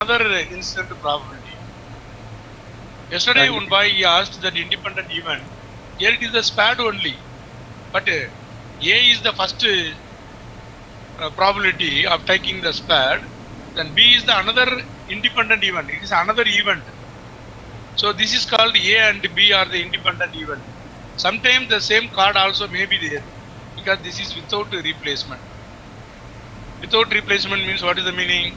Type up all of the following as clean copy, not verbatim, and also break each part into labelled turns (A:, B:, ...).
A: another instant probability. Yesterday, one boy he asked that independent event. Here it is the SPAD only, but A is the first probability of taking the SPAD. Then B is the another independent event. It is another event. So this is called A and B are the independent event. Sometimes the same card also may be there because this is without replacement. Without replacement means what is the meaning?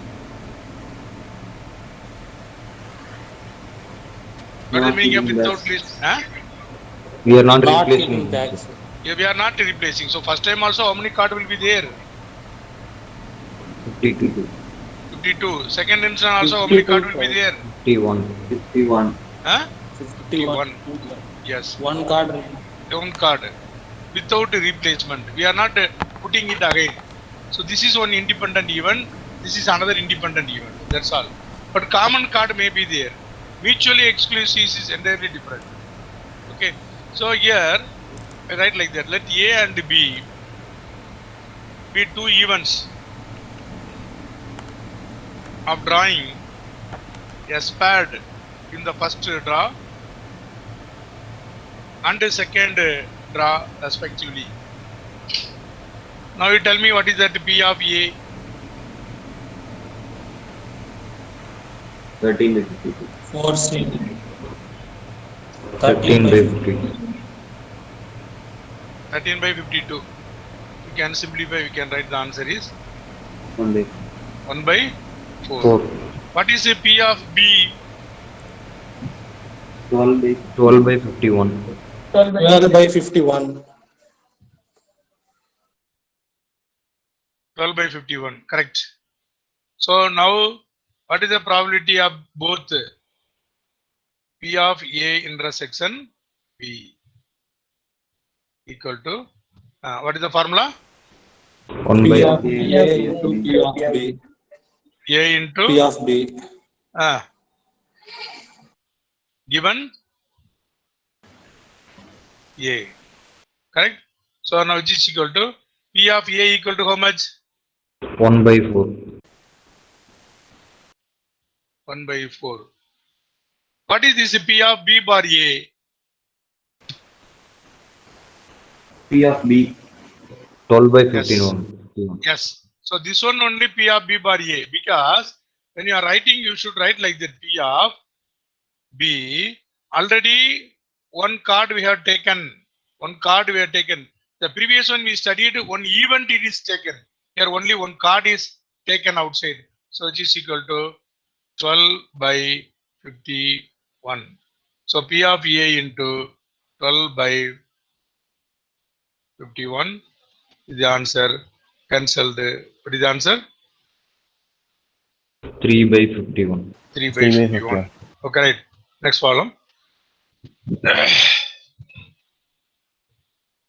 A: What is the meaning of without replacement?
B: We are not
C: Not
B: replacing.
C: getting back, sir.
A: Yeah, we are not replacing. So first time also how many card will be there?
B: 52.
A: 52. Second instance also how many card will be there?
B: 51.
A: Huh?
C: 51.
A: Yes.
C: One card.
A: One card. Without replacement. We are not putting it again. So this is one independent event. This is another independent event. That's all. But common card may be there. Mutually exclusive is entirely different. Okay. So here, I write like that. Let A and B be two events of drawing a SPAD in the first draw and the second draw respectively. Now you tell me what is that P of A?
B: 13 by 52.
C: 4 C.
B: 13 by 52.
A: 13 by 52. We can simplify, we can write the answer is
B: 1
A: by 4.
B: 4.
A: What is a P of B?
B: 12 by 51.
C: 12 by 51.
A: 12 by 51. Correct. So now what is the probability of both P of A intersection B equal to what is the formula?
B: 1 by
C: P of A into P of B.
A: A into
C: P of B.
A: Given A. Correct. So now which is equal to P of A equal to how much?
B: 1 by 4.
A: 1 by 4. What is this P of B bar A?
B: P of B 12 by 51.
A: Yes. So this one only P of B bar A, because when you are writing, you should write like that. P of B. Already one card we have taken. One card we have taken. The previous one we studied, one event it is taken. Here only one card is taken outside. So it is equal to 12 by 51. So P of A into 12 by 51 is the answer. Cancelled. What is the answer?
B: 3 by 51.
A: 3 by 51. Okay, right. Next problem.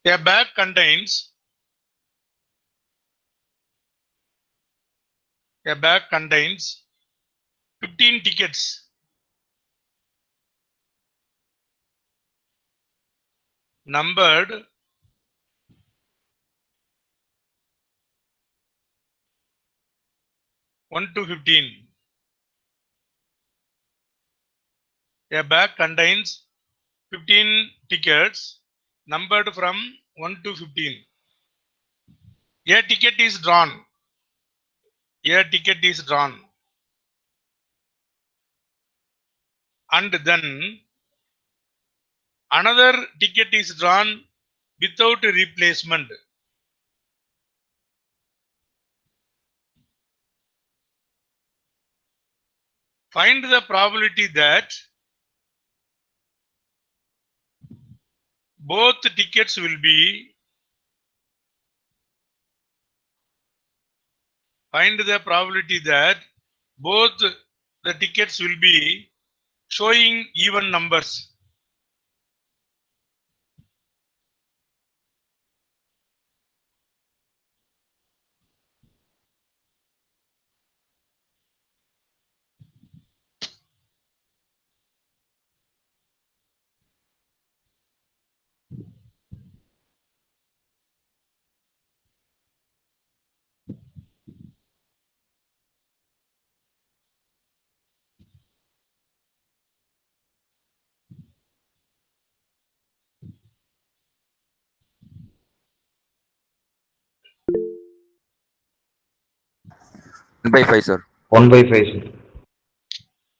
A: A bag contains 15 tickets numbered 1 to 15. A bag contains 15 tickets numbered from 1 to 15. A ticket is drawn. A ticket is drawn. And then another ticket is drawn without replacement. Find the probability that both tickets will be showing even numbers.
D: by 5, sir.
B: 1 by 5, sir.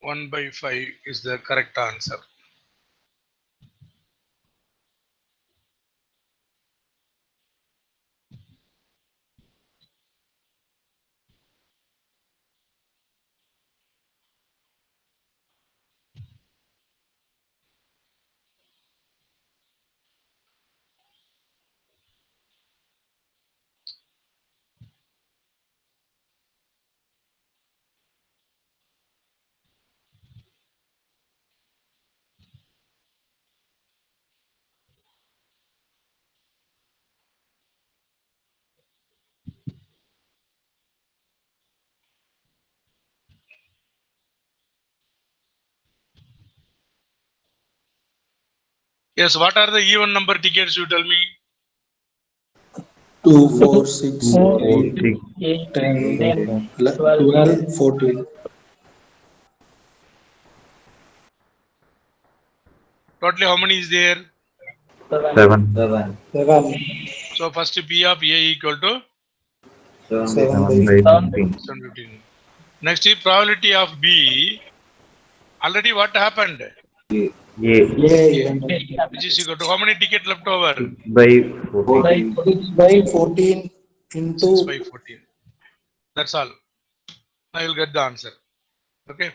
A: 1 by 5 is the correct answer. Yes, what are the even number tickets, you tell me?
C: 2, 4, 6,
B: 4,
C: 8,
B: 6,
C: 10, 12, 14.
A: Totally how many is there?
B: 7.
C: 7.
A: So first P of A equal to
C: 7 by
B: 7 by 15.
A: 715. Next probability of B. Already what happened?
B: A.
A: Which is equal to how many ticket left over?
B: 6 by 14.
C: 6 by 14 into
A: 6 by 14. That's all. Now you'll get the answer. Okay.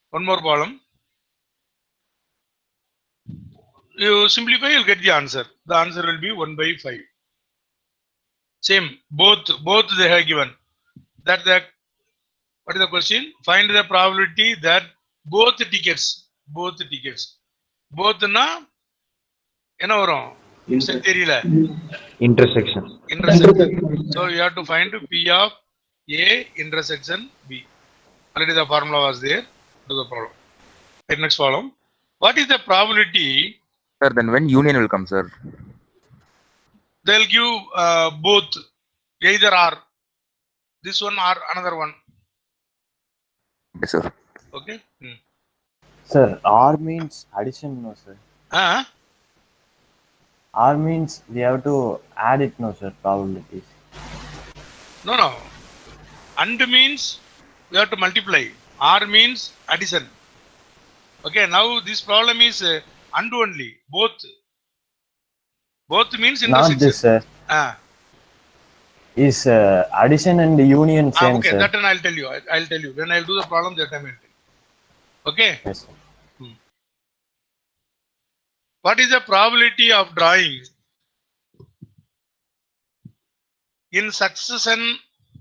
A: One more problem. You simplify, you'll get the answer. The answer will be 1 by 5. Same. Both they have given. That the what is the question? Find the probability that both tickets. Both na என்ன வரும்? சரி தெரியல.
B: Intersection.
A: Intersection. So you have to find P of A intersection B. Already the formula was there. Do the problem. Okay, next problem. What is the probability?
D: Sir, then when union will come, sir?
A: They'll give both, either or. This one or another one.
D: Yes, sir.
A: Okay.
E: Sir, R means addition, no, sir. R means we have to add it, no, sir, probabilities.
A: No. And means we have to multiply. R means addition. Okay, now this problem is and only. Both means intersection.
E: Not this, sir. Is addition and union same,
A: okay,
E: sir?
A: that one I'll tell you. I'll tell you. When I'll do the problem, that time I'll tell you. Okay?
E: Yes, sir.
A: What is the probability of drawing in succession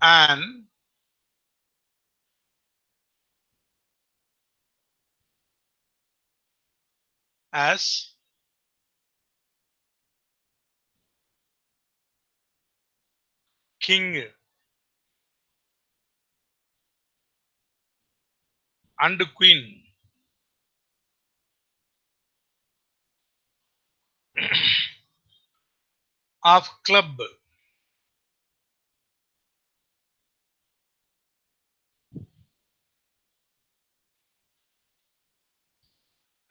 A: and as king and queen of club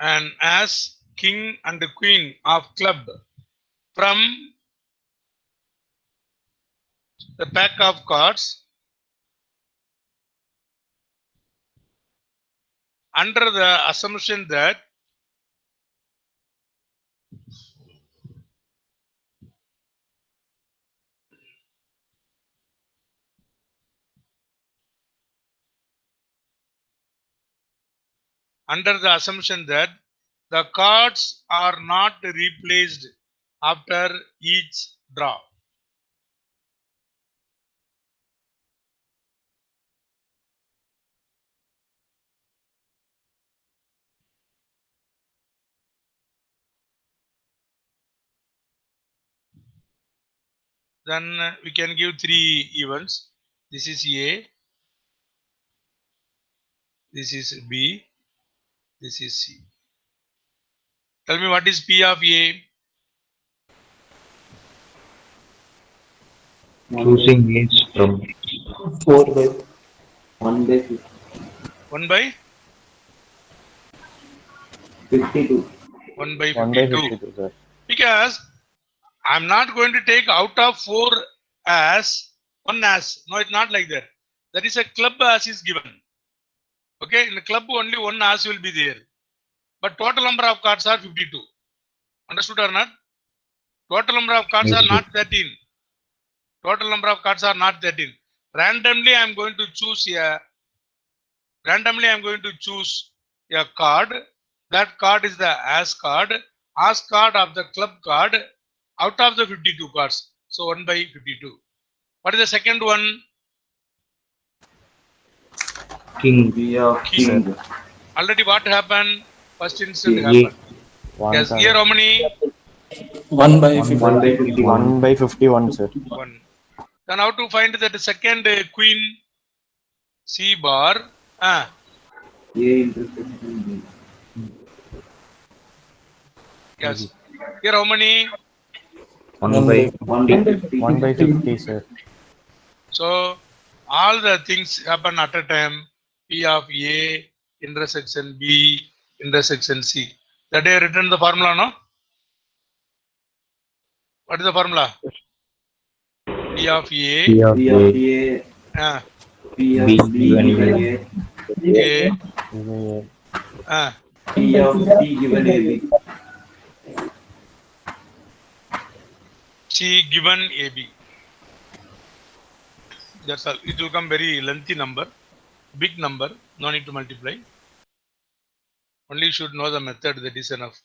A: and as king and queen of club from the pack of cards under the assumption that the cards are not replaced after each draw. Then we can give 3 events. This is A, this is B, this is C. Tell me what is P of A?
B: Choosing means from
C: 4 by
B: 1 by 50.
A: 1 by
B: 52.
A: 1 by
E: 1 by
A: 52.
E: 52, sir.
A: Because I'm not going to take out of 4 as 1 as. No, it's not like that. That is a club as is given. Okay, in the club only one as will be there. But total number of cards are 52. Understood or not? Total number of cards are not 13. Total number of cards are not 13. Randomly I am going to choose a card. That card is the as card of the club card out of the 52 cards. So 1 by 52. What is the second one?
B: King. P of
A: King.
B: king.
A: Already what happened? First instant
B: Yeah.
A: happened.
E: One
A: Yes,
E: card.
A: here how many?
C: 1 by
B: 1
C: 51.
B: by 51.
E: 1 by 51, sir.
A: 1. Then how to find that second queen? C bar.
B: A intersection B.
A: Yes. Here how many?
B: 1 by 50.
E: 1 by 50, sir.
A: So all the things happen at a time. P of A intersection B intersection C. That I written the formula, no? What is the formula? P of A.
B: P of A.
A: Uh,
B: P of B given A.
A: A.
B: P of C given AB.
A: C given AB. That's all. It will come very lengthy number, big number. No need to multiply. Only you should know the method. That is enough.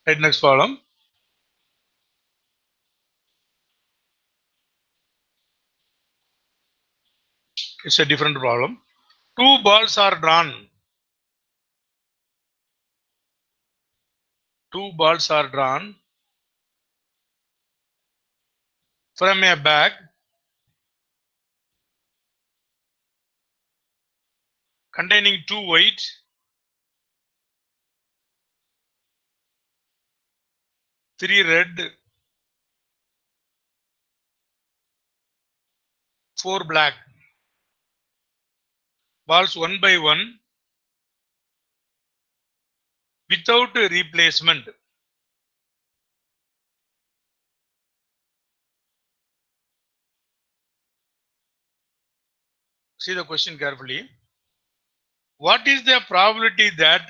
A: Right, next problem. It's a different problem. Two balls are drawn. Two balls are drawn from a bag containing 2 white, 3 red, 4 black. Balls 1 by 1 without replacement. See the question carefully. What is the probability that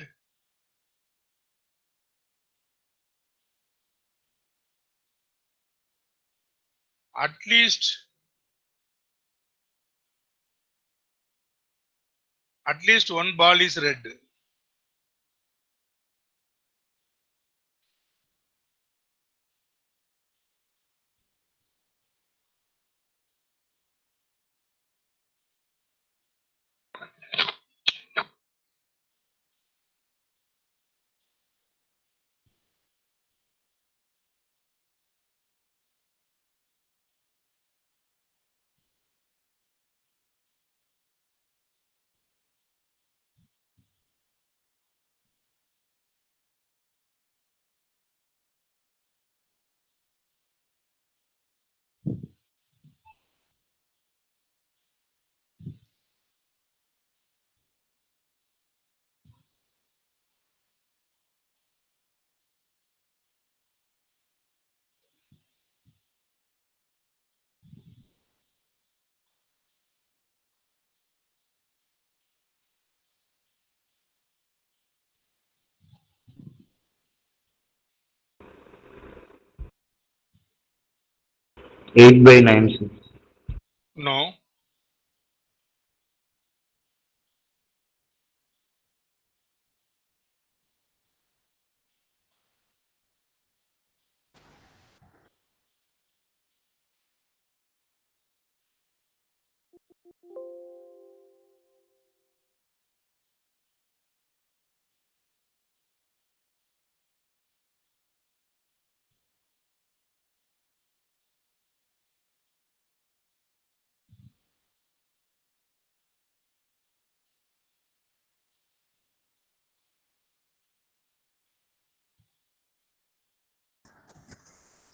A: at least one ball is red?
B: Eight by 9, sir.
A: No.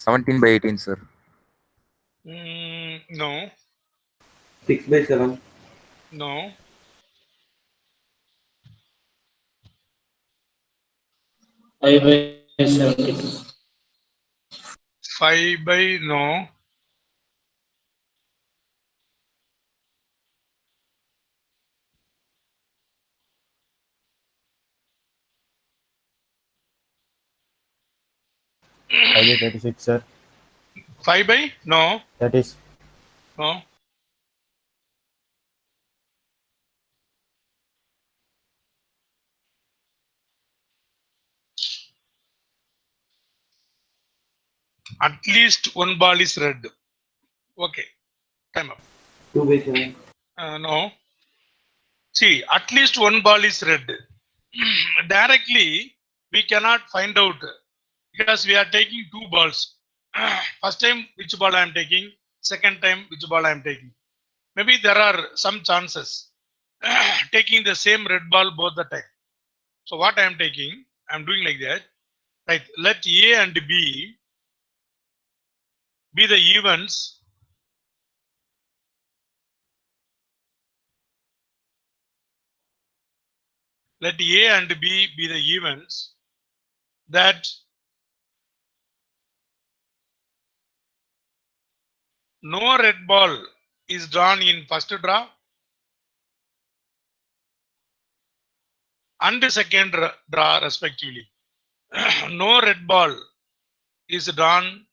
D: Seventeen by 18, sir.
A: No.
B: 6 by 7.
A: No.
C: 5 by 17.
A: 5 by no.
E: 5 by 36, sir.
A: 5 by? No.
E: That is
A: No. At least one ball is red. Okay. Time up.
B: 2 by 7.
A: No. See, at least one ball is red. Directly, we cannot find out because we are taking two balls. First time, which ball I am taking. Second time, which ball I am taking. Maybe there are some chances taking the same red ball both the time. So what I am taking, I am doing like that. Right. Let A and B be the events. Let A and B be the events that no red ball is drawn in first draw and second draw respectively. No red ball is drawn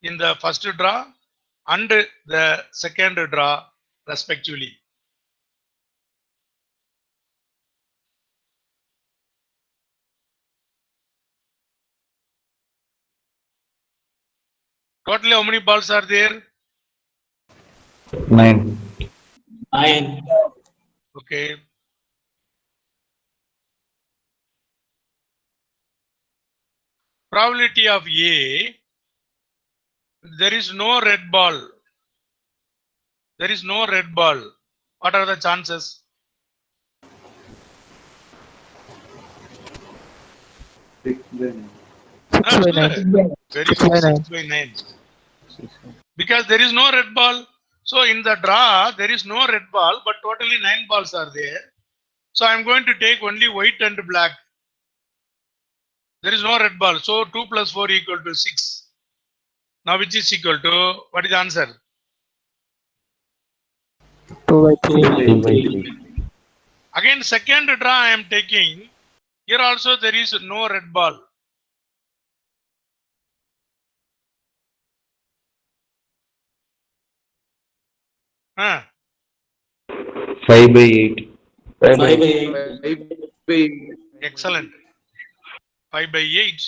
A: in the first draw and the second draw respectively. Totally how many balls are there?
B: 9.
C: 9.
A: Okay. Probability of A, there is no red ball. There is no red ball. What are the chances?
B: 6 by 9.
A: Very good. 6 by 9. Because there is no red ball. So in the draw, there is no red ball, but totally 9 balls are there. So I am going to take only white and black. There is no red ball. So 2 plus 4 equal to 6. Now which is equal to, what is the answer?
C: 2 by 3.
E: 2 by 3.
A: Again, second draw I am taking. Here also there is no red ball. Huh?
B: 5 by 8.
C: 5 by 8.
A: Excellent. 5 by 8.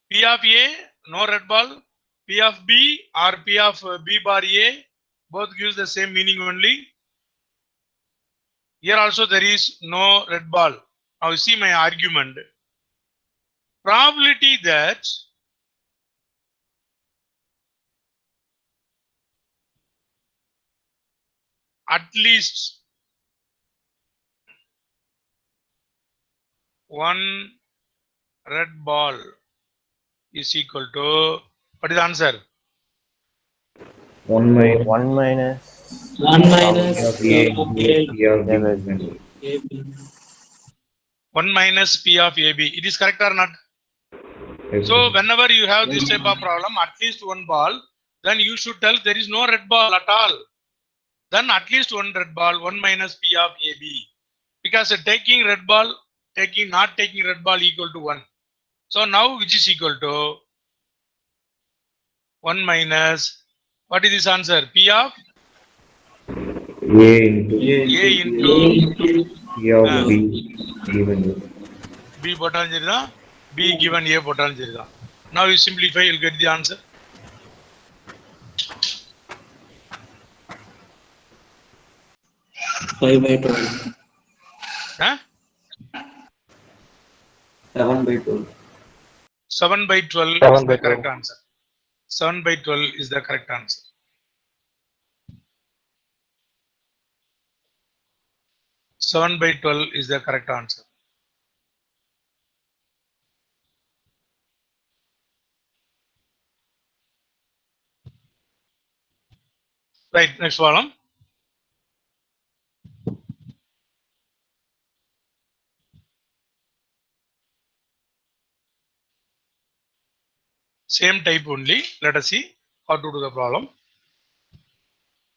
A: P of A, no red ball. P of B or P of B bar A, both gives the same meaning only. Here also there is no red ball. Now you see my argument. Probability that at least one red ball is equal to, what is the answer?
B: 1 minus
E: 1 minus
C: 1 minus
B: A
E: A by
B: B.
E: B.
A: 1 minus P of AB. It is correct or not? So whenever you have this type of problem, at least one ball, then you should tell there is no red ball at all. Then at least one red ball, 1 minus P of AB. Because taking red ball, not taking red ball equal to 1. So now which is equal to 1 minus, what is this answer? P of
B: A into
A: A into
B: P of B given
A: B போட்டாலும் சரிதான், B given A போட்டாலும் சரிதான். Now you simplify, you'll get the answer.
C: Five by 12.
A: Huh?
B: 7 by 12.
A: 7 by 12
B: 7
A: is
B: by
A: the correct answer. 7 by 12 is the correct answer. Seven by 12 is the correct answer. Right, next column. Same type only. Let us see how to do the problem.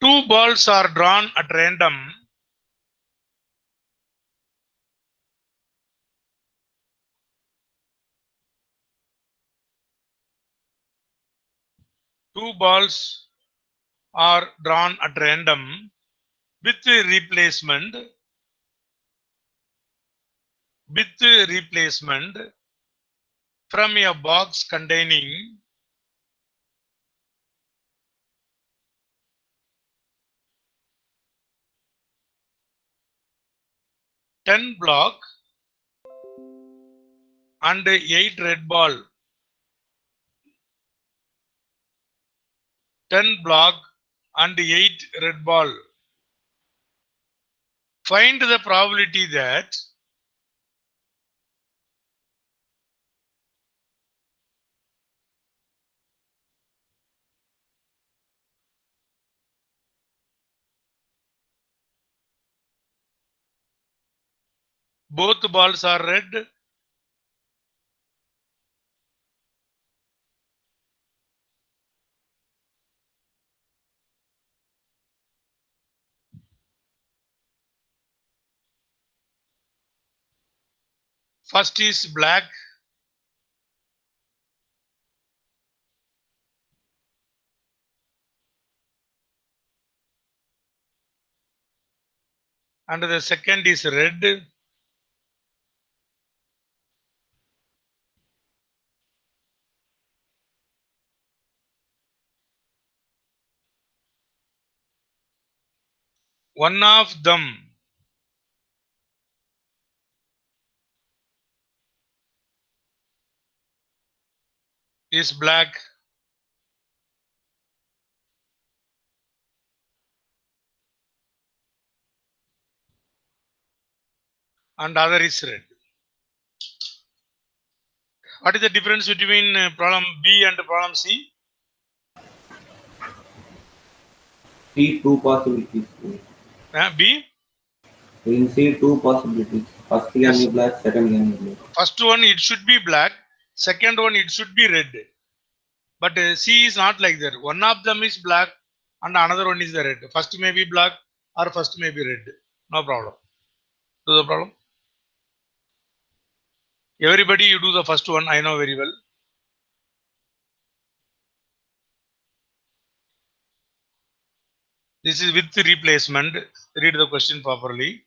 A: Two balls are drawn at random. 2 balls are drawn at random with replacement from a box containing 10 block and 8 red ball. 10 block and 8 red ball. Find the probability that both balls are red. First is black. And the second is red. One of them is black. And other is red. What is the difference between problem B and problem C?
B: See two possibilities.
A: B?
B: We can see two possibilities. First can
A: Yes.
B: be black, second can be black.
A: First one it should be black. Second one it should be red. But C is not like that. One of them is black and another one is the red. First may be black or first may be red. No problem. Do the problem. Everybody you do the first one. I know very well. This is with replacement. Read the question properly.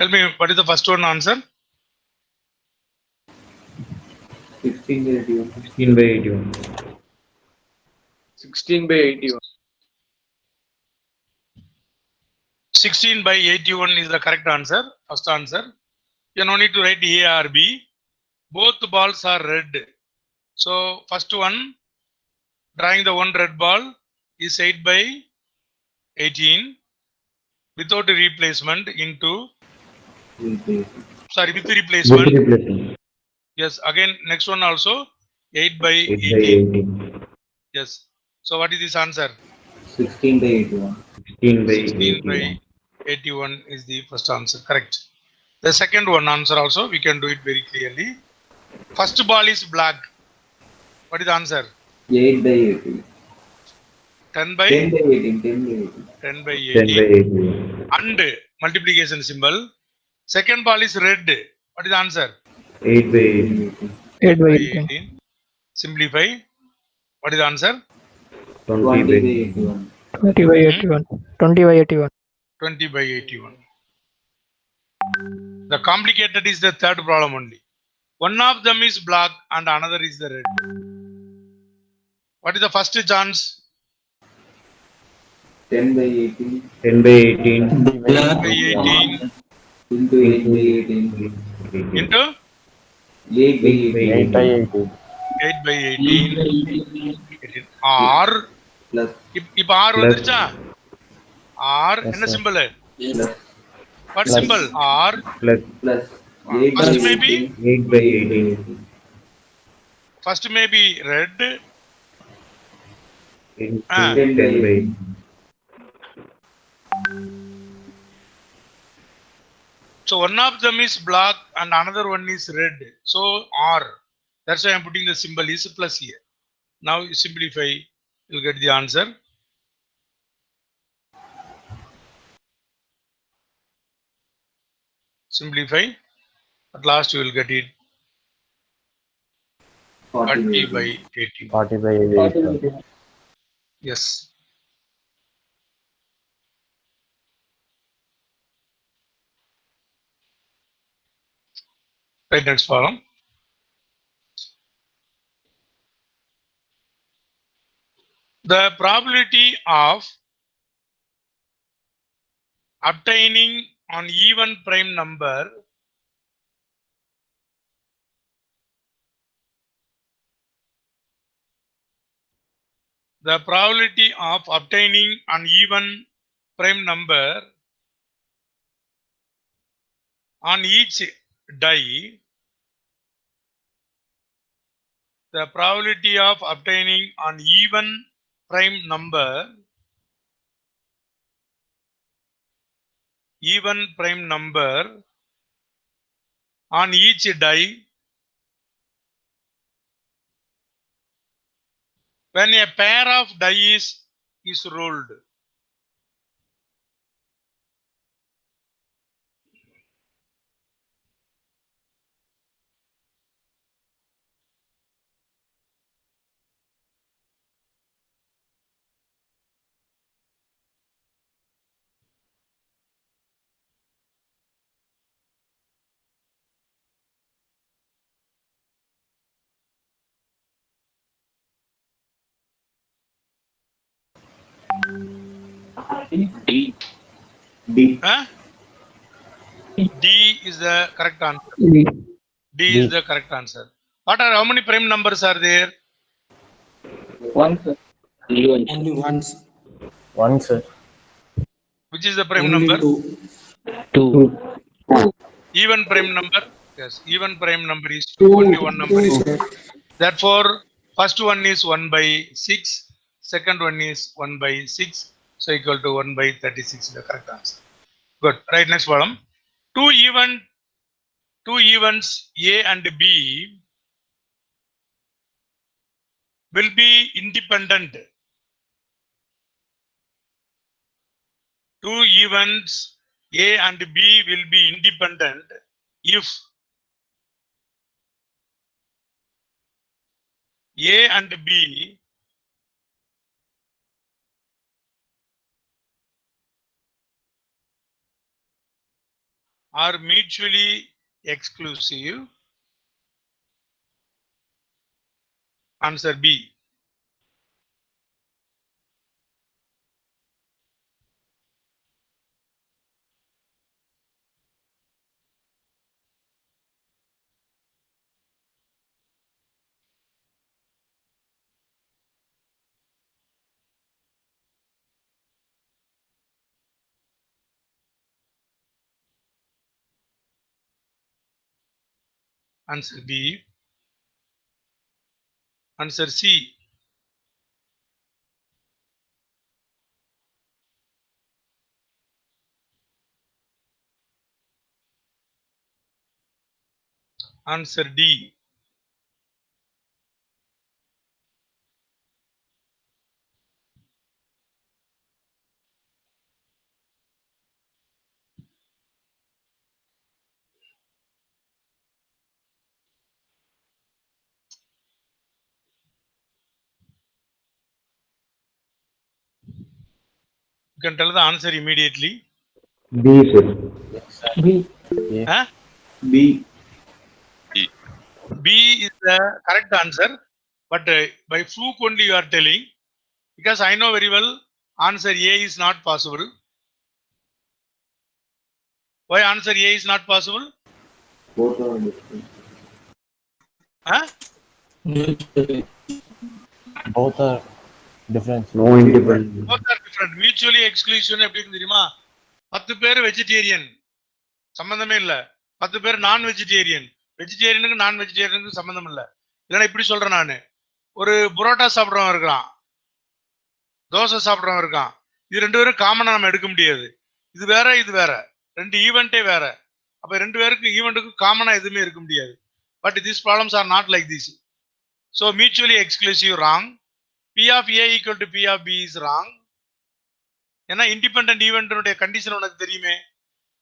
A: Tell me what is the first one answer?
B: 16 by 81. 16 by 81.
C: 16 by 81.
A: 16 by 81 is the correct answer. First answer. You no need to write A or B. Both balls are red. So first one, drawing the one red ball is 8 by 18. without replacement into, sorry, with
B: With
A: replacement.
B: replacement.
A: Yes, again, next one also 8 by
B: 8 by
A: 18.
B: 18.
A: Yes. So what is this answer?
C: 16 by 81.
B: 16 by
A: 16 by
B: 81.
A: 81 is the first answer. Correct. The second one answer also, we can do it very clearly. First ball is black. What is the answer?
C: 8 by 18.
A: 10 by
C: 10 by 18. 10 by 18.
A: 10 by
B: 10 by
A: 18
B: 18.
A: and multiplication symbol. Second ball is red. What is the answer?
B: 8 by
C: 8 by
B: 18.
C: 18.
F: 8 by
A: By
F: 18.
A: 18. Simplify. What is the answer?
B: 20
C: 20
B: by
C: by
B: 81.
C: 81.
F: 20 by 81. 20 by 81.
A: 20 by 81. The complicated is the third problem only. One of them is black and another is the red. What is the first chance?
C: 10 by 18.
B: 10 by 18
A: By 18
C: Into 8 by
B: into
C: 18.
B: 18.
A: into
C: 8 by
B: 8 by
C: 18.
E: 8 by
B: 18.
E: 18.
A: 8 by 18. 18. R.
C: Plus.
A: இப்ப R
B: Plus.
A: வந்துருச்சா? R
E: Yes,
A: என்ன
E: sir.
A: symbol?
C: Plus.
A: What
E: Plus.
A: symbol? R.
B: Plus
C: Plus. 8 by
A: First
C: 18.
A: may be
B: 8 by 18
A: first may be red.
B: into
A: Ah.
B: 10 by 18.
A: So one of them is black and another one is red. So R. That's why I'm putting the symbol is plus here. Now you simplify, you'll get the answer. Simplify. At last you will get it
C: 40 by
A: 40 by
C: 18.
A: 18.
E: 40 by 18.
A: Yes. Right, next problem. The probability of obtaining an even prime number the probability of obtaining an even prime number on each die, the probability of obtaining an even prime number on each die when a pair of dice is rolled.
C: D.
A: Huh? D is the correct answer.
F: D.
A: D is the correct answer. How many prime numbers are there?
F: 1, sir.
C: Only once.
E: 1, sir.
A: Which is the prime
C: Only
A: number?
C: 2.
F: 2.
A: Even prime number? Yes, even prime number is 2.
C: 2.
A: Only one number is 2.
C: Sir.
A: Therefore, first one is 1 by 6. Second one is 1 by 6. So equal to 1 by 36 is the correct answer. Good. Right, next problem. Two events A and B will be independent. Two events A and B will be independent if A and B are mutually exclusive. Answer B. Answer B. Answer C. Answer D. You can tell the answer immediately.
B: B, sir.
F: B.
A: Huh?
C: B.
A: B is the correct answer, but by fluke only you are telling, because I know very well answer A is not possible. Why answer A is not possible?
C: Both are different.
A: Huh?
E: Both are different.
B: No independent.
A: Both are different. Mutually exclusion எப்படின்னு தெரியுமா? 10 பேர் vegetarian சம்பந்தமே இல்ல. 10 பேர் நான் vegetarian. வெஜிடேரியனுக்கு நான் வெஜிடேரியனுக்கு சம்பந்தம் இல்ல. இல்லைன்னா இப்படி சொல்றேன் நானு. ஒரு புரோட்டா சாப்பிட்றவன் இருக்கான், தோசை சாப்பிட்றவன் இருக்கான். இது ரெண்டு பேரும் காமனா நம்ம எடுக்க முடியாது. இது வேற இது வேற, ரெண்டு ஈவெண்டே வேற. அப்ப ரெண்டு பேருக்கு ஈவெண்ட்டுக்கு காமனா எதுவுமே இருக்க முடியாது. But this problems are not like this. So mutually exclusive wrong. P of A equal to P of B is wrong. ஏன்னா இண்டிபெண்டன்ட் ஈவென்ட்னுடைய கண்டிஷன் உனக்கு தெரியுமே.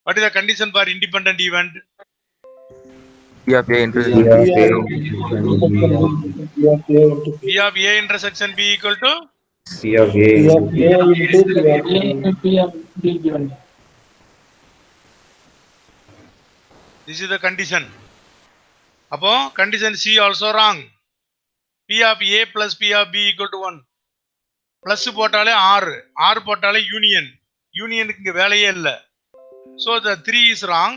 A: What is the condition for independent event?
D: P of A intersection
A: P of A intersection B equal to
B: P of A.
A: this is the condition. அப்போ condition C also wrong. P of A plus P of B equal to 1. Plus போட்டாலே R, R போட்டாலே union. யூனியனுக்கு இங்க வேலையே இல்லை. So the 3 is wrong,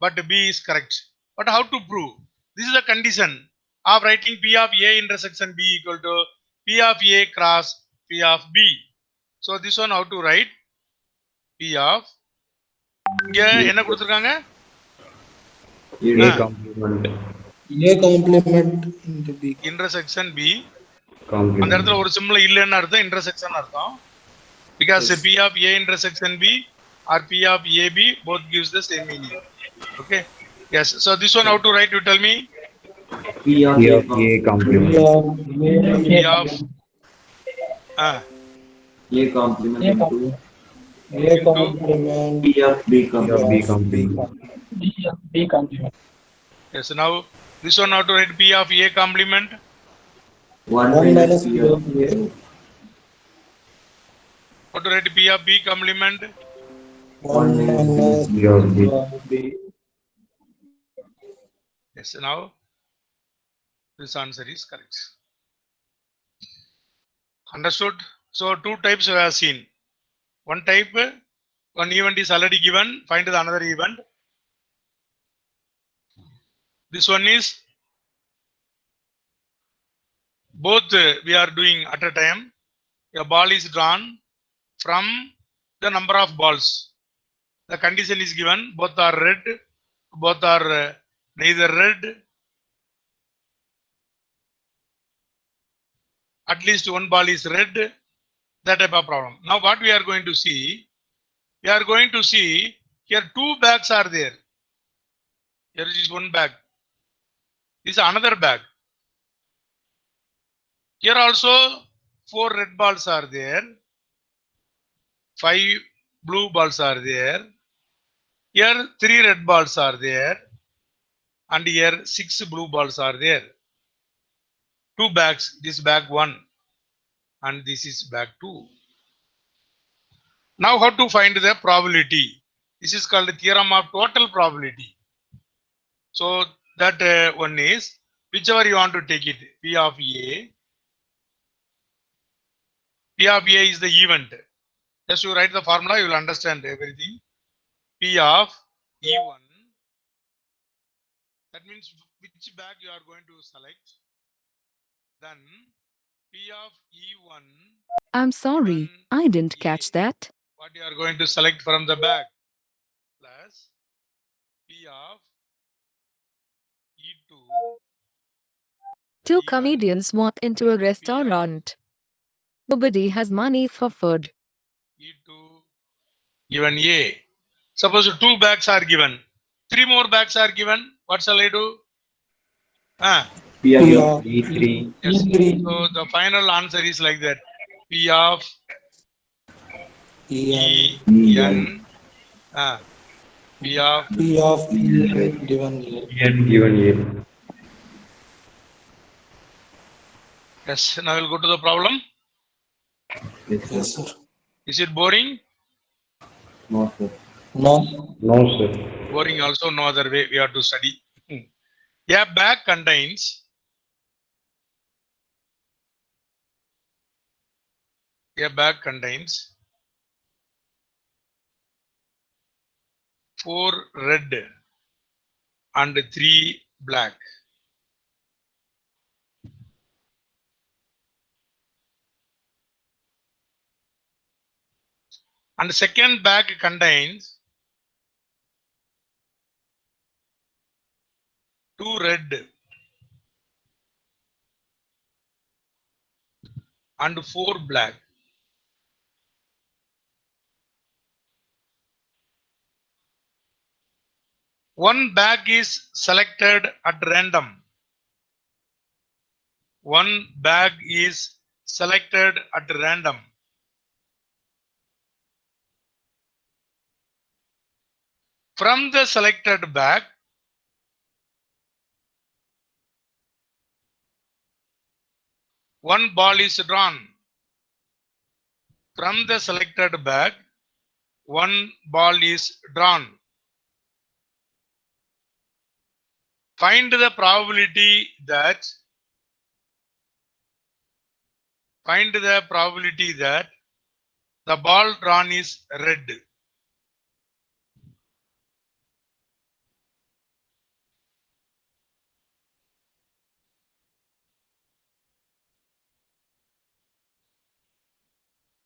A: but B is correct. But how to prove? This is the condition of writing P of A intersection B equal to P of A cross P of B. So this one how to write? P of இங்க என்ன கொடுத்திருக்காங்க?
B: A complement.
G: A complement into B.
A: Intersection B. அந்த
B: Complement.
A: இடத்துல ஒரு simple இல்லைன்னு அர்த்தம், intersection அர்த்தம். Because P of A intersection B or P of AB both gives the same meaning. Okay. Yes. So this one how to write? You tell me.
C: P of
B: P
C: A
B: of A complement.
A: P of
C: A complement into
G: A complement.
C: P of B
B: P of B
C: complement.
B: complement.
A: yes. Now this one how to write? P of A complement.
C: 1 minus P of A.
A: How to write P of B complement?
G: 1 minus
B: P of B.
G: B.
A: Yes. Now this answer is correct. Understood? So two types we have seen. One type, one event is already given, find the another event. This one is both we are doing at a time. A ball is drawn from the number of balls. The condition is given, both are red, both are neither red. At least one ball is red. That type of problem. Now what we are going to see? We are going to see here two bags are there. Here is one bag. This is another bag. Here also 4 red balls are there. 5 blue balls are there. Here 3 red balls are there. And here 6 blue balls are there. 2 bags. This bag 1. And this is bag 2. Now how to find the probability? This is called the theorem of total probability. So that one is whichever you want to take it. P of A. P of A is the event. Just you write the formula, you will understand everything. P of E1. That means which bag you are going to select. Then P of E1.
H: I'm sorry, I didn't catch that.
A: What you are going to select from the bag plus P of E2
H: Two comedians walk into a restaurant. Nobody has money for food.
A: E2 given A. Suppose 2 bags are given. 3 more bags are given. What shall I do?
C: P
G: P
C: of
G: of
B: E3.
A: Yes.
G: E3.
A: So the final answer is like that. P of
G: E
A: En. P of
G: P of E given here.
B: And given here.
A: yes. Now we'll go to the problem.
C: yes, sir.
G: Yes, sir.
A: Is it boring?
C: No, sir.
G: No.
B: No, sir.
A: Boring also no other way we have to study. A bag contains a bag contains 4 red and 3 black. And the second bag contains 2 red and 4 black. One bag is selected at random. One bag is selected at random. From the selected bag, one ball is drawn. From the selected bag, one ball is drawn. Find the probability that the ball drawn is red.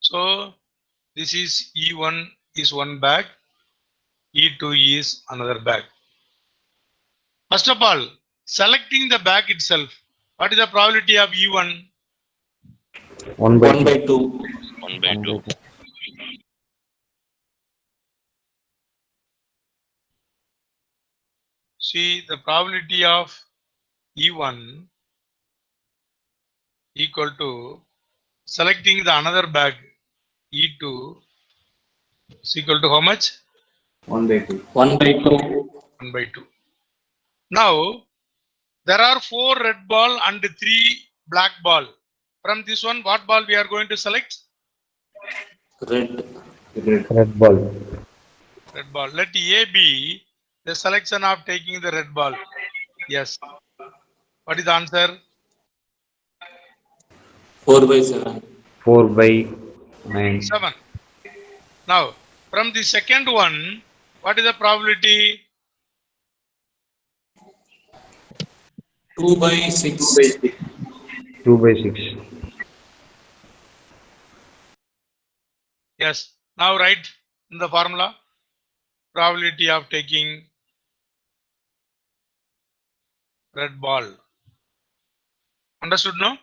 A: So this is E1 is one bag, E2 is another bag. First of all, selecting the bag itself, what is the probability of E1?
B: 1 by
G: 1 by 2.
I: 1 by 2.
A: See, the probability of E1 equal to selecting the another bag E2 is equal to how much?
C: 1 by 2.
G: 1 by 2.
A: 1 by 2. Now, there are 4 red ball and 3 black ball. From this one, what ball we are going to select?
G: Red.
B: red ball.
A: Red ball. Let A be the selection of taking the red ball. Yes. What is the answer?
G: 4 by 7.
B: 4 by 9.
A: 7. Now, from the second one, what is the probability?
G: 2 by 6.
B: 2 by 6.
A: Yes. Now write in the formula probability of taking red ball. Understood now?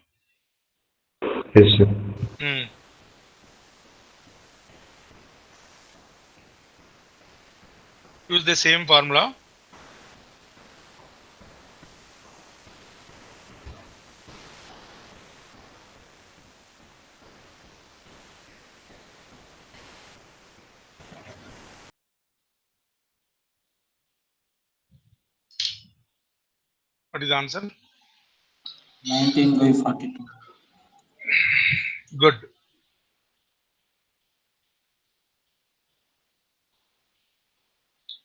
B: Yes, sir.
A: Use the same formula. What is the answer?
G: 19 by 42.
A: Good.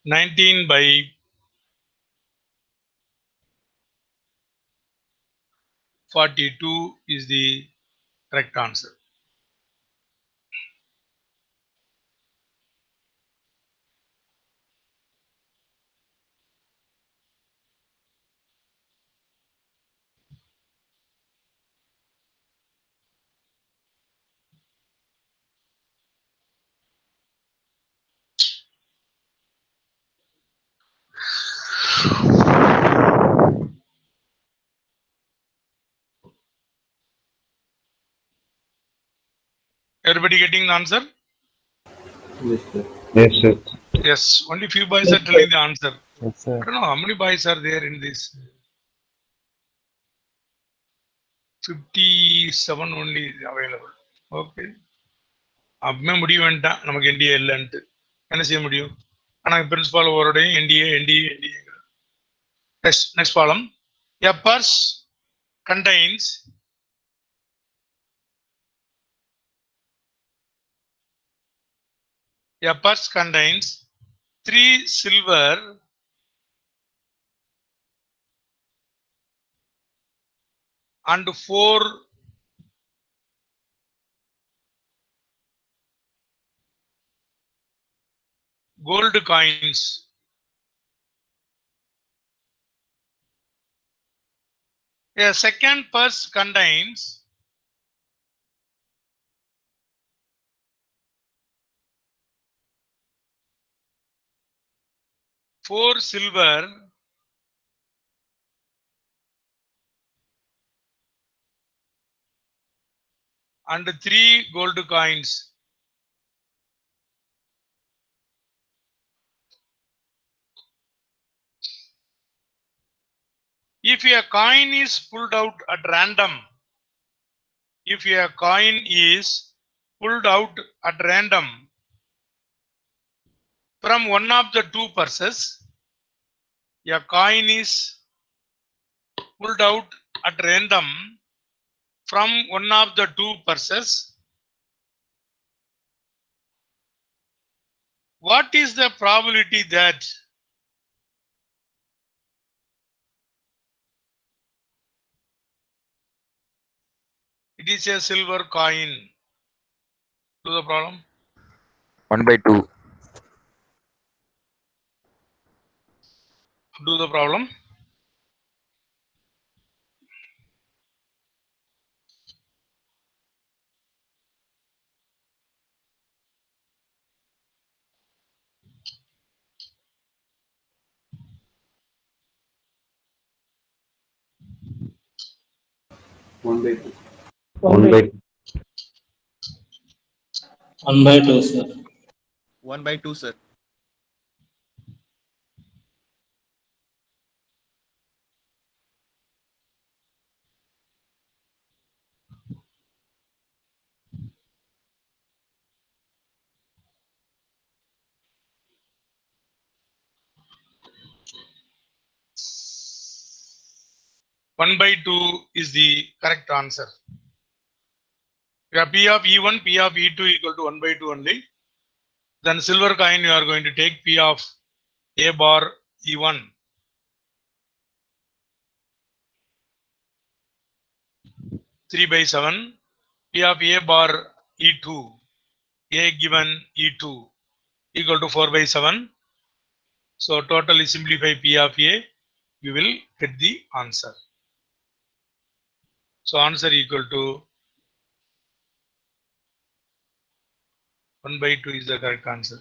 A: (19 by 42) is the correct answer. Everybody getting the answer?
C: Yes, sir.
B: Yes, sir.
A: Yes. Only few boys are telling the answer.
E: Yes,
A: I
E: sir.
A: don't know how many boys are there in this. 57 only is available. Okay. அப்பமே முடிவு வேண்டாம் நமக்கு NDA இல்லைன்ட்டு என்ன செய்ய முடியும் ஆனா principal ஒவ்வொருடையும் NDA next column. A purse contains a purse contains 3 silver and 4 gold coins. A second purse contains 4 silver and 3 gold coins. If a coin is pulled out at random, if a coin is pulled out at random from one of the two purses, a coin is pulled out at random from one of the two purses. What is the probability that it is a silver coin? Do the problem.
D: 1/2.
A: Do the problem.
C: One by two.
B: 1/2.
G: 1/2, sir.
I: 1/2, sir.
A: One by two is the correct answer. You have P of E1, P of E2 equal to 1 by 2 only. Then silver coin you are going to take P of A bar E1. Three by 7. P of A bar E2. A given E2 equal to 4 by 7. So totally simplify P of A. We will get the answer. So answer equal to 1 by 2 is the correct answer.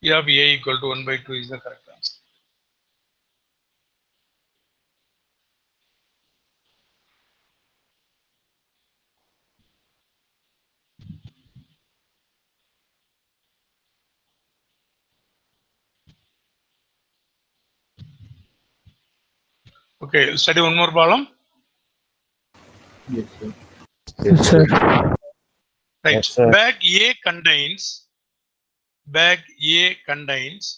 A: P of A equal to 1 by 2 is the correct answer. Okay, study one more problem.
C: Yes, sir.
F: Yes, sir.
A: Right.
E: Yes, sir.
A: Bag A contains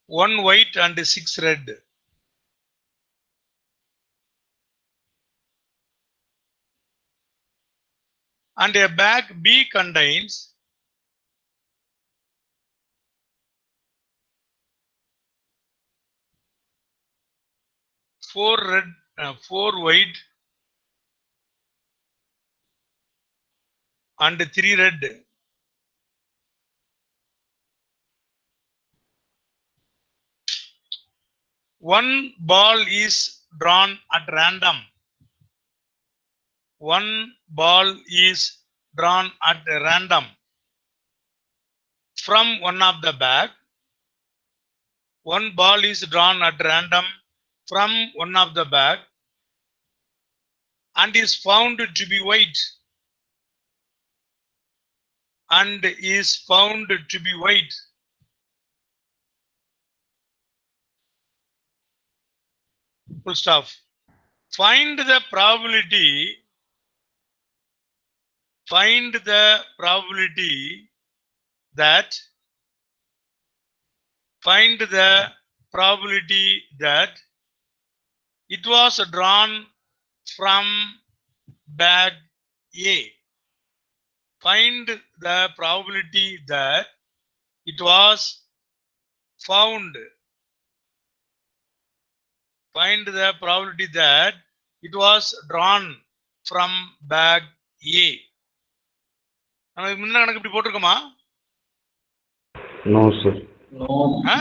A: one white and 6 red. And a bag B contains four white and 3 red. One ball is drawn at random. One ball is drawn at random from one of the bag. one ball is drawn at random from one of the bag and is found to be white. And is found to be white. Full stop. Find the probability. Find the probability that. Find the probability that it was drawn from bag A. Find the probability that it was found. Find the probability that it was drawn from bag A. நமக்கு முன்ன கணக்கு இப்படி போட்டிருக்கோமா?
B: No, sir.
G: No,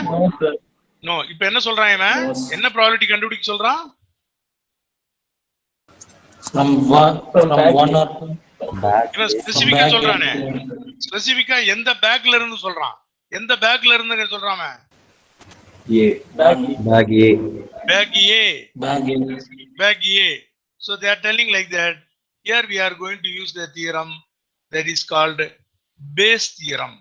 G: no, sir.
A: No. இப்போ என்ன சொல்றான் இவன்?
G: No, sir.
A: என்ன ப்ராபபிலிட்டி கண்டுபிடிக்க சொல்றான்?
G: From one or two.
A: இவன் ஸ்பெசிபிக்கா சொல்றானே. ஸ்பெசிபிக்கா எந்த பேக்ல இருந்து சொல்றான்? எந்த பேக்ல இருந்து சொல்றான் அவன்?
C: A.
G: Bag
B: Bag A.
A: Bag A.
G: bag A.
A: Bag A. So they are telling like that. Here we are going to use the theorem that is called Bayes theorem.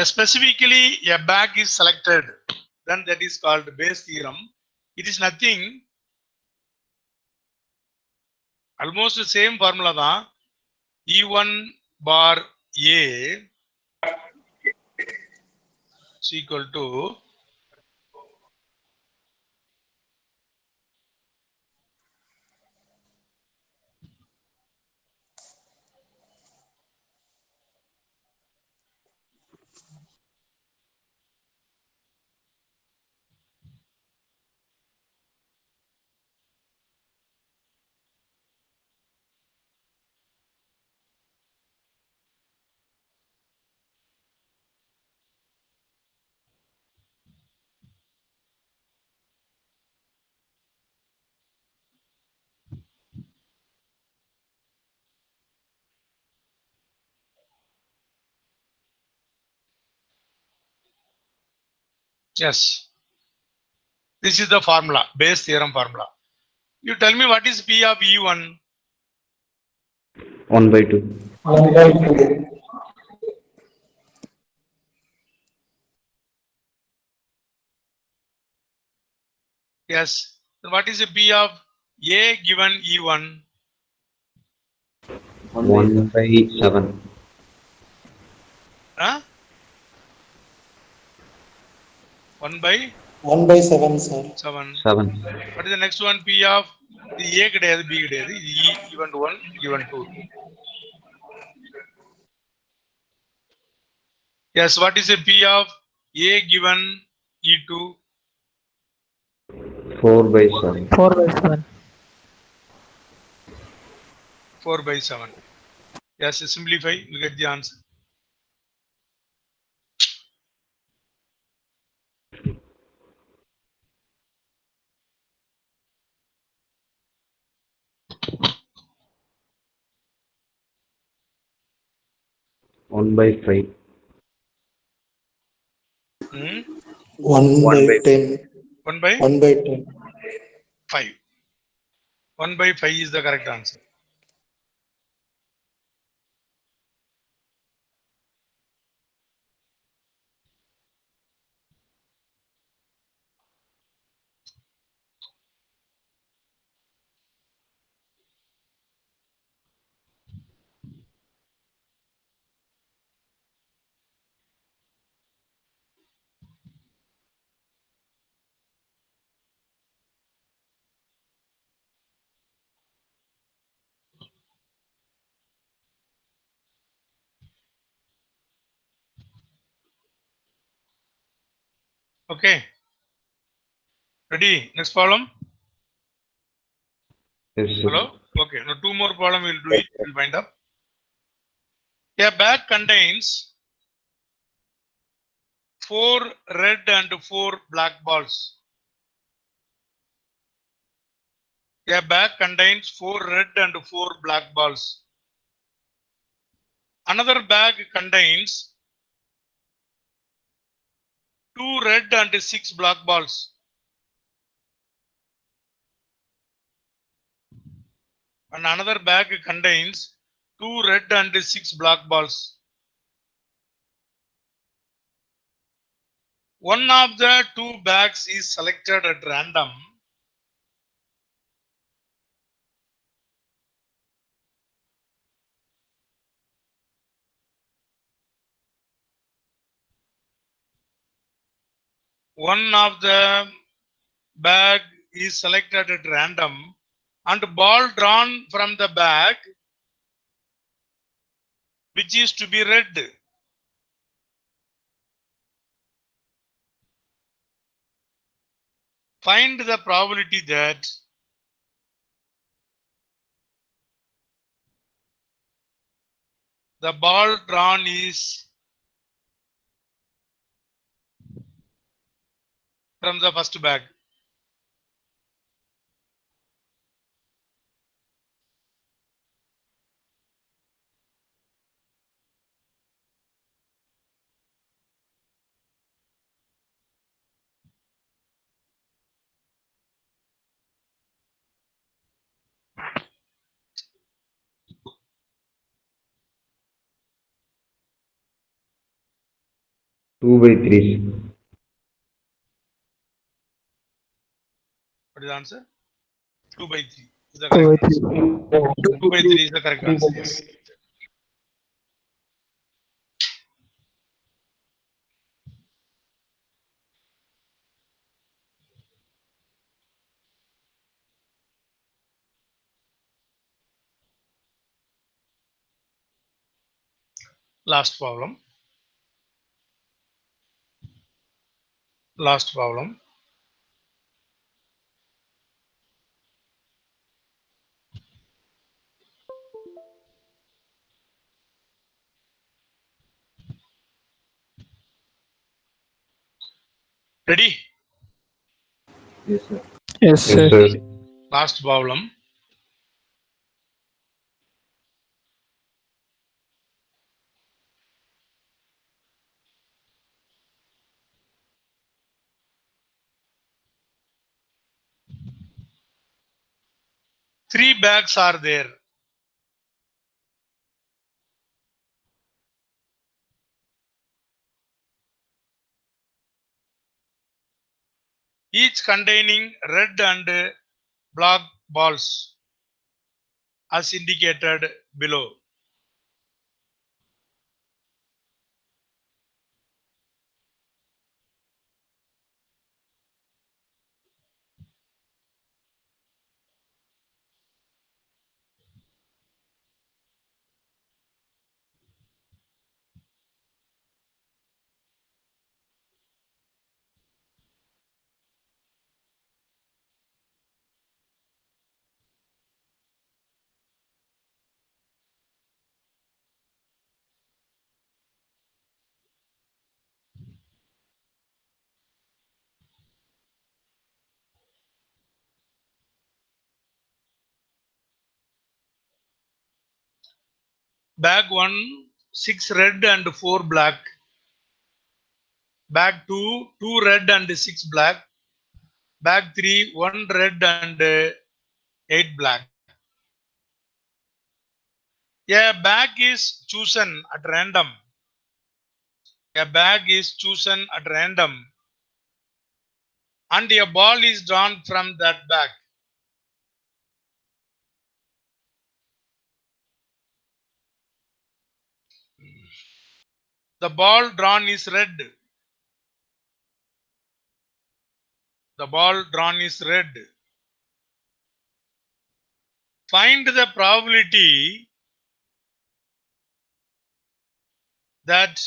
A: Specifically, a bag is selected, then that is called Bayes theorem. It is nothing, almost the same formula தான். E1 bar A is equal to yes. This is the formula, Bayes theorem formula. You tell me what is P of E1?
B: 1/2.
G: 1/2.
A: Yes. Then what is the P of A given E1?
B: 1/7.
A: Huh?
G: 1/7, sir.
A: 1/7.
B: 7.
A: What is the next one? P of the A கிடையாது, B கிடையாது. E given to 1, given 2. Yes. What is the P of A given E2?
B: 4/7.
F: 4/7.
A: 4/7. Yes. Simplify. You get the answer.
B: One by 5.
G: 1/10.
A: 1/5.
G: 1/10.
A: 1/5 is the correct answer. Okay. Ready? Next problem.
B: Yes, sir.
A: Hello? Okay. Now 2 more problem we'll do it. We'll wind up. A bag contains 4 red and 4 black balls. A bag contains 4 red and 4 black balls. Another bag contains 2 red and 6 black balls. And another bag contains 2 red and 6 black balls. One of the 2 bags is selected at random. One of the bag is selected at random and ball drawn from the bag which is to be red. Find the probability that the ball drawn is from the first bag.
B: Two by three.
A: What is the answer? 2 by 3 is the
F: 2
A: correct
F: by
A: answer.
F: 3.
A: 2 by 3 is the correct answer. Yes. Last problem. Last problem. Ready?
C: Yes, sir.
F: Yes,
B: Yes,
F: sir.
B: sir.
A: Last problem. Three bags are there. Each containing red and black balls as indicated below. Bag 1, 6 red and 4 black. Bag 2, 2 red and 6 black. Bag 3, 1 red and 8 black. A bag is chosen at random. A bag is chosen at random and a ball is drawn from that bag. The ball drawn is red. The ball drawn is red. Find the probability that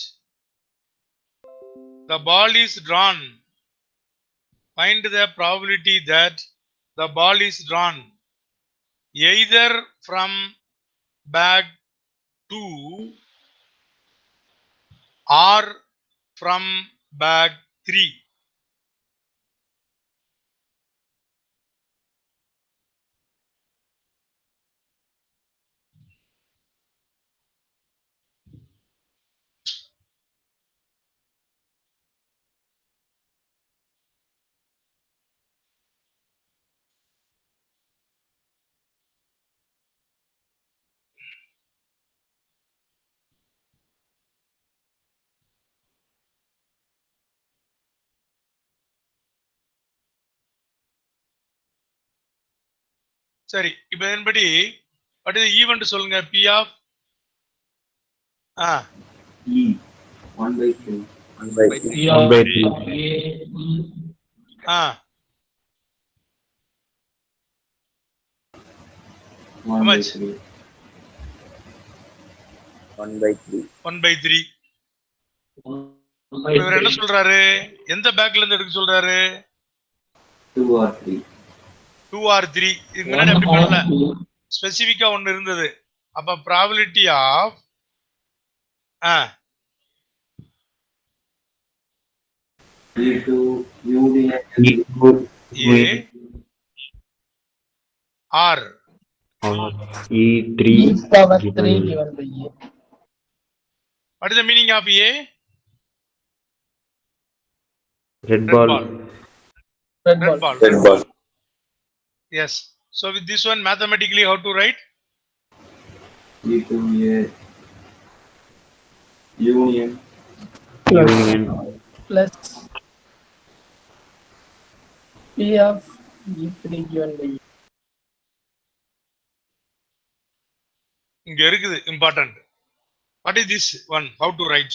A: the ball is drawn. Find the probability that the ball is drawn either from bag 2 or from bag 3. சரி, இப்போ இதன்படி what is the event சொல்லுங்க? P of
C: E 1 by 3.
B: 1 by
I: By
B: 3.
I: three.
B: 1 by 3.
C: One by
A: much?
C: 3.
B: 1 by 3.
A: 1 by 3. இவர் என்ன சொல்றாரு? எந்த பேக்ல இருந்து எடுக்க சொல்றாரு?
C: 2 or 3.
A: 2 or 3. இதுக்கு முன்னாடி அப்படி பண்ணல. ஸ்பெசிஃபிக்கா ஒன்னு இருந்தது. அப்ப probability of
C: E2 union
B: E2
A: A R
B: or E3
F: power 3
B: given
F: given by A.
A: what is the meaning of A?
B: red ball.
F: Red
A: Red
F: ball.
A: ball. Yes. So with this one mathematically how to write?
C: E2 A union
F: Plus
B: Union
F: plus P of E3 given by A.
A: இங்க இருக்குது important. What is this one? How to write?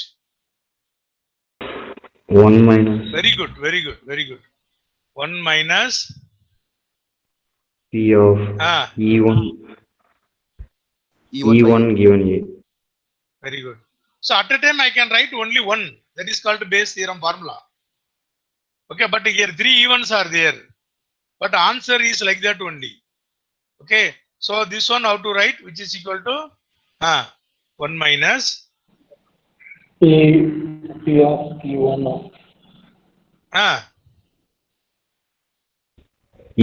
B: 1 minus
A: Very good, very good, very good. 1 minus
B: P of E1 E1 given A.
A: very good. So at a time I can write only one. That is called base theorem formula. Okay, but here 3 events are there. But answer is like that only. Okay, so this one how to write, which is equal to 1 minus
F: P of E1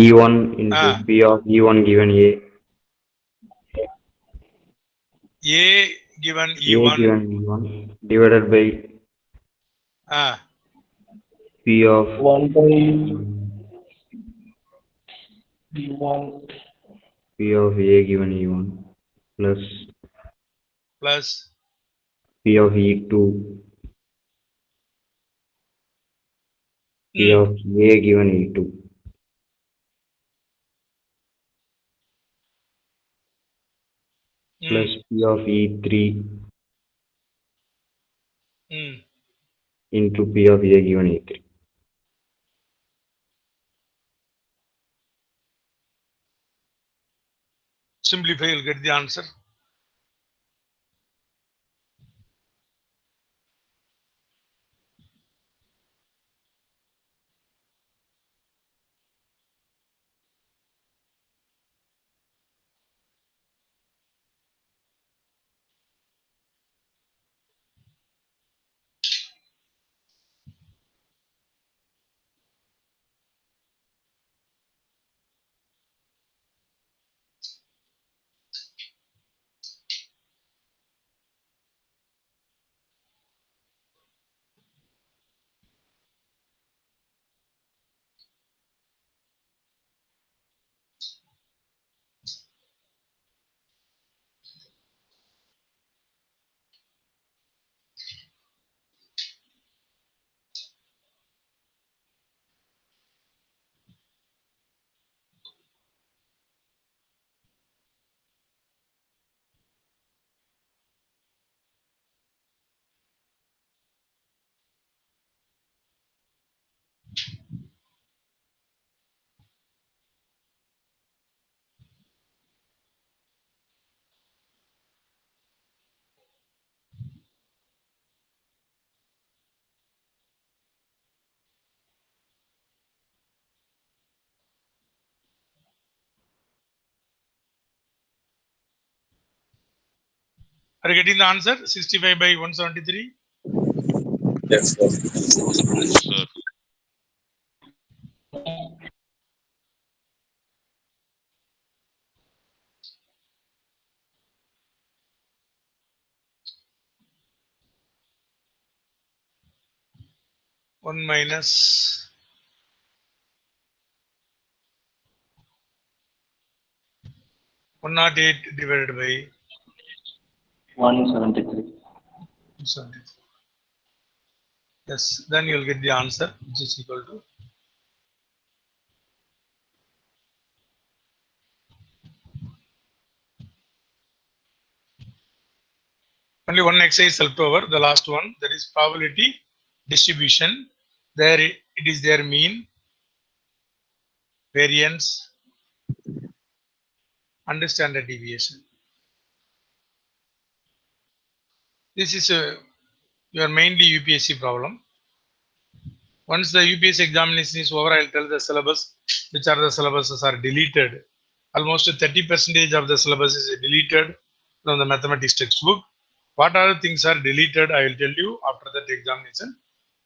B: E1 into P of E1 given A.
A: A given
B: A
A: E1
B: given E1 divided by P of
F: 1 by E1
B: P of A given E1 plus P of E2 P of A given E2 plus P of E3 into P of A given E3.
A: simplify, you'll get the answer. Are you getting the answer? 65 by 173.
G: Yes, sir.
A: One minus 108 divided by
G: 173.
A: 173. Yes, then you'll get the answer, which is equal to Only one exercise left over, the last one, that is probability distribution. There it is their mean, variance, and standard deviation. This is your mainly UPSC problem. Once the UPSC examination is over, I'll tell the syllabus, which are the syllabuses are deleted. Almost 30% of the syllabus is deleted from the mathematics textbook. What other things are deleted, I will tell you after that examination.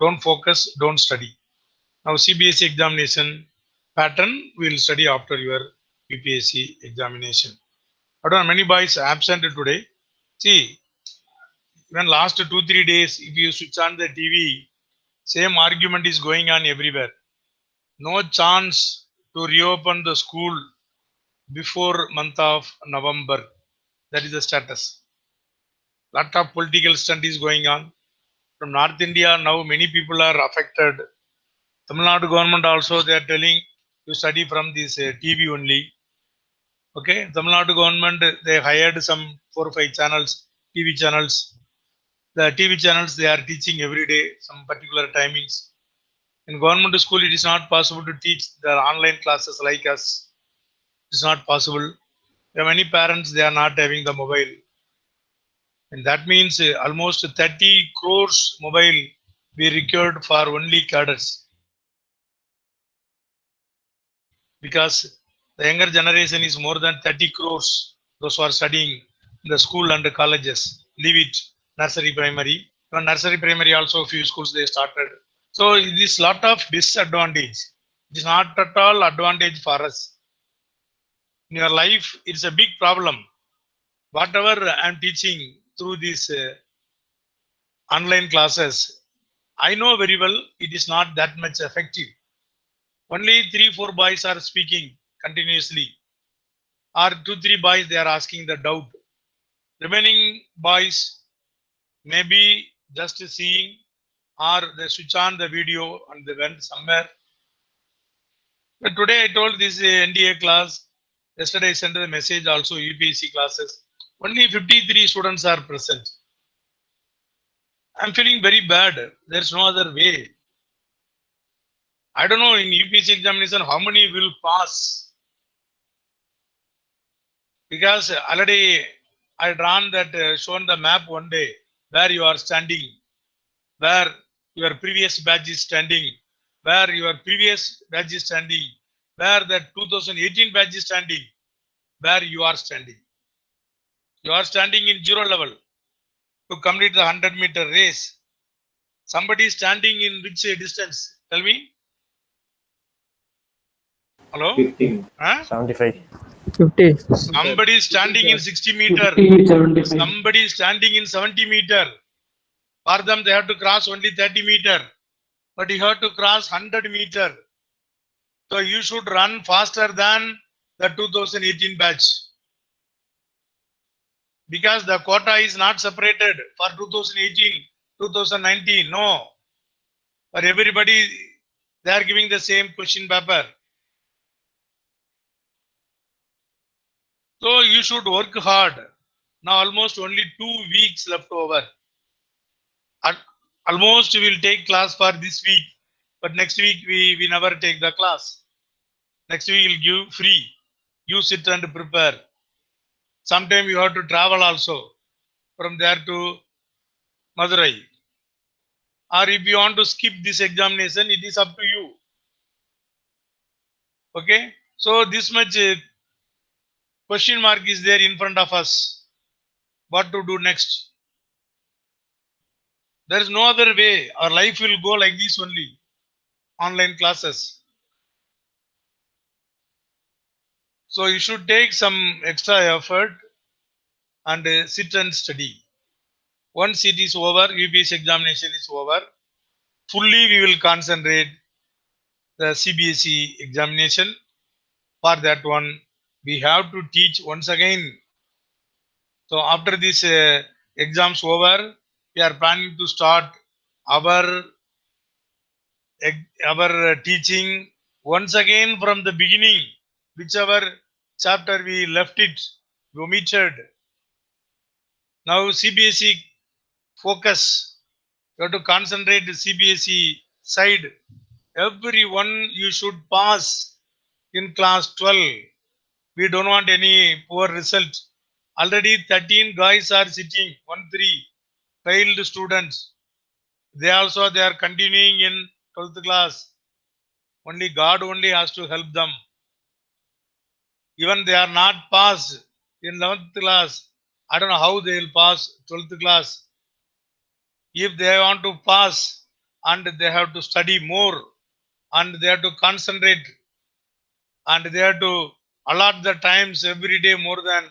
A: Don't focus, don't study. Now CBSE examination pattern we will study after your UPSC examination. I don't know, many boys absent today. See, even last 2-3 days, if you switch on the TV, same argument is going on everywhere. No chance to reopen the school before month of November. That is the status. Lot of political stunt is going on. From North India, now many people are affected. Tamil Nadu government also, they are telling you study from this TV only. Okay, Tamil Nadu government, they hired some 4 or 5 channels, TV channels. The TV channels, they are teaching every day, some particular timings. In government school, it is not possible to teach the online classes like us. It is not possible. There are many parents, they are not having the mobile. And that means almost 30 crores mobile we required for only cadres. Because the younger generation is more than 30 crores. Those who are studying in the school and the colleges. Leave it, nursery, primary. Even nursery, primary also a few schools they started. So it is lot of disadvantage. It is not at all advantage for us. In your life, it's a big problem. Whatever I'm teaching through these online classes, I know very well it is not that much effective. Only 3-4 boys are speaking continuously. Or 2-3 boys, they are asking the doubt. Remaining boys maybe just seeing or they switch on the video and they went somewhere. But today I told this NDA class, yesterday I sent the message also UPSC classes. Only 53 students are present. I'm feeling very bad. There's no other way. I don't know in UPSC examination how many will pass. Because already I drawn that shown the map one day where you are standing, where your previous batch is standing, where your previous batch is standing, where the 2018 batch is standing, where you are standing. You are standing in 0 level to complete the 100-meter race. Somebody is standing in which distance? Tell me. Hello?
B: 15.
A: Huh?
E: 75.
F: 50.
A: Somebody is standing in 60 meter.
F: 75.
A: Somebody is standing in 70 meter. For them, they have to cross only 30 meter. But you have to cross 100 meter. So you should run faster than the 2018 batch. Because the quota is not separated for 2018, 2019. No. For everybody, they are giving the same question paper. So you should work hard. Now almost only 2 weeks left over. Almost we will take class for this week. But next week we never take the class. Next week we'll give free. You sit and prepare. Sometime you have to travel also from there to Madurai. Or if you want to skip this examination, it is up to you. Okay. So this much question mark is there in front of us. What to do next? There is no other way. Our life will go like this only. Online classes. So you should take some extra effort and sit and study. Once it is over, UPSC examination is over, fully we will concentrate the CBSE examination. For that one, we have to teach once again. So after this exams over, we are planning to start our teaching once again from the beginning, whichever chapter we left it, we omitted. Now CBSE focus. You have to concentrate the CBSE side. Everyone you should pass in class 12. We don't want any poor result. Already 13 guys are sitting, 1-3 failed students. They are continuing in 12th class. Only God only has to help them. Even they are not passed in 11th class. I don't know how they will pass 12th class. If they want to pass and they have to study more and they have to concentrate and they have to allot the times every day more than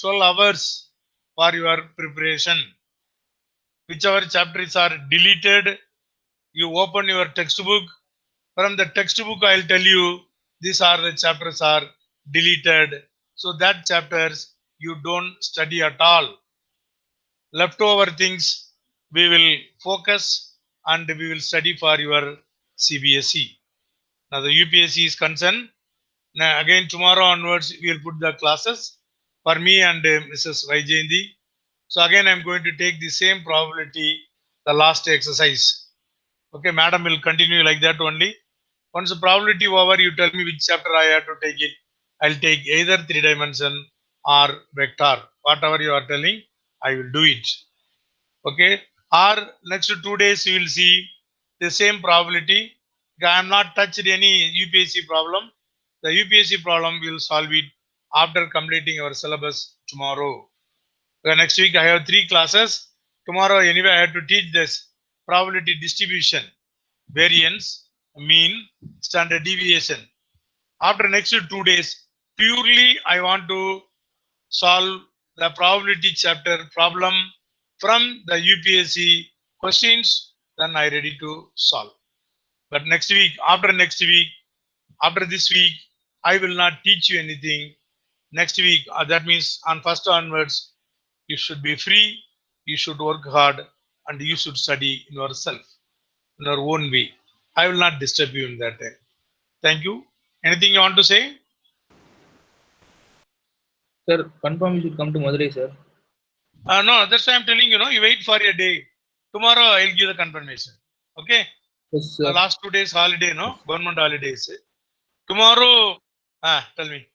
A: 12 hours for your preparation. Whichever chapters are deleted, you open your textbook. From the textbook, I'll tell you these are the chapters are deleted. So that chapters you don't study at all. Leftover things we will focus and we will study for your CBSE. Now the UPSC is concerned. Now again tomorrow onwards we will put the classes for me and Mrs. Vaijayanti. So again I'm going to take the same probability, the last exercise. Okay, madam will continue like that only. Once the probability over, you tell me which chapter I have to take it. I'll take either 3-dimension or vector. Whatever you are telling, I will do it. Okay. Or next 2 days you will see the same probability. I am not touched any UPSC problem. The UPSC problem we will solve it after completing our syllabus tomorrow. Next week I have 3 classes. Tomorrow anyway I have to teach this probability distribution, variance, mean, standard deviation. After next 2 days, purely I want to solve the probability chapter problem from the UPSC questions, then I ready to solve. But next week, after this week, I will not teach you anything. Next week, that means on 1st onwards, you should be free, you should work hard, and you should study in yourself, in your own way. I will not disturb you in that time. Thank you. Anything you want to say?
J: Sir, confirm you should come to Madurai, sir.
A: No, that's why I'm telling you, you wait for a day. Tomorrow I'll give the confirmation. Okay?
J: Yes,
A: The
J: sir.
A: last 2 days holiday, government holidays. Tomorrow, tell me.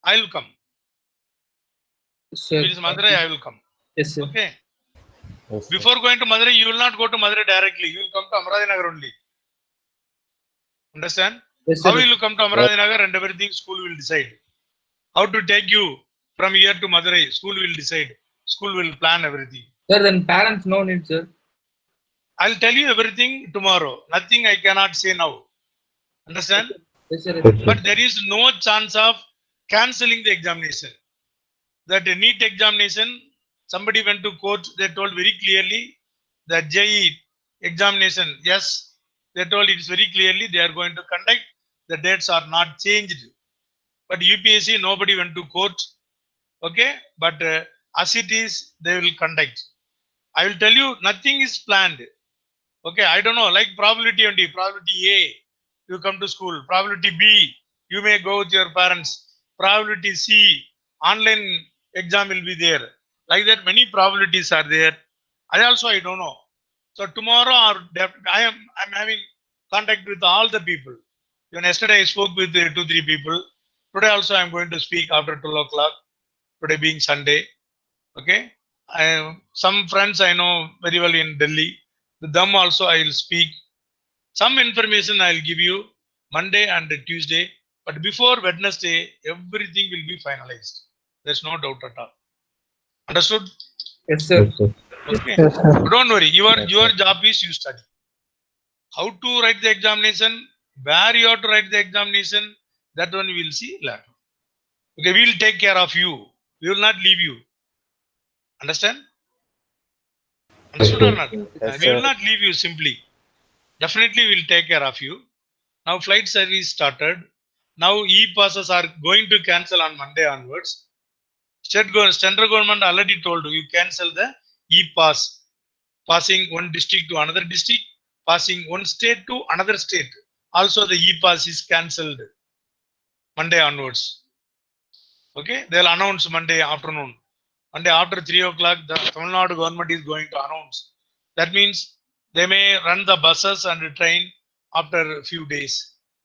A: I will come.
J: Sir.
A: If it is Madurai, I will come.
J: Yes, sir.
A: Okay?
E: Yes, sir.
A: Before going to Madurai, you will not go to Madurai directly. You will come to Amaravati Nagar only. Understand?
J: Yes, sir.
A: How will you come to Amaravati Nagar and everything school will decide. How to take you from here to Madurai, school will decide. School will plan everything.
J: Sir, then parents no need, sir.
A: I'll tell you everything tomorrow. Nothing I cannot say now. Understand?
J: Yes, sir.
A: But there is no chance of cancelling the examination. That NEET examination, somebody went to court, they told very clearly that JEE examination, yes, they told it very clearly they are going to conduct. The dates are not changed. But UPSC, nobody went to court. Okay? But as it is, they will conduct. I will tell you, nothing is planned. Okay? I don't know, like probability only. Probability A, you come to school. Probability B, you may go with your parents. Probability C, online exam will be there. Like that, many probabilities are there. I don't know. So tomorrow I'm having contact with all the people. Even yesterday I spoke with 2-3 people. Today also I'm going to speak after 12 o'clock. Today being Sunday. Okay. Some friends I know very well in Delhi. With them also I will speak. Some information I will give you Monday and Tuesday. But before Wednesday, everything will be finalized. There's no doubt at all. Understood?
J: Yes, sir.
A: Okay. Don't worry. Your job is you study. How to write the examination, where you have to write the examination, that one we will see later. Okay, we will take care of you. We will not leave you. Understand? Understood or not?
E: Yes,
A: We will
E: sir.
A: not leave you simply. Definitely we will take care of you. Now flight service started. Now e-passes are going to cancel on Monday onwards. Central government already told you cancel the e-pass. Passing one district to another district, passing one state to another state. Also the e-pass is cancelled Monday onwards. Okay, they'll announce Monday afternoon. One day after 3 o'clock, the Tamil Nadu government is going to announce. That means they may run the buses and the train after a few days.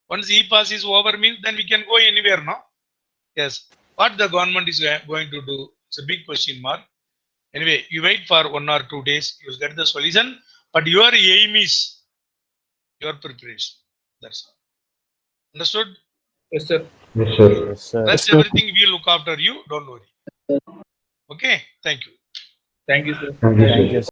A: Once e-pass is over means then we can go anywhere, no? Yes. What the government is going to do? It's a big question mark. Anyway, you wait for 1 or 2 days, you'll get the solution. But your aim is your preparation. That's all. Understood?
J: Yes, sir.
B: Yes, sir.
E: Yes, sir.
A: Rest everything we look after you. Don't worry. Okay. Thank you.
J: Thank you, sir.
B: Thank you,
E: Thank
B: sir.
E: you,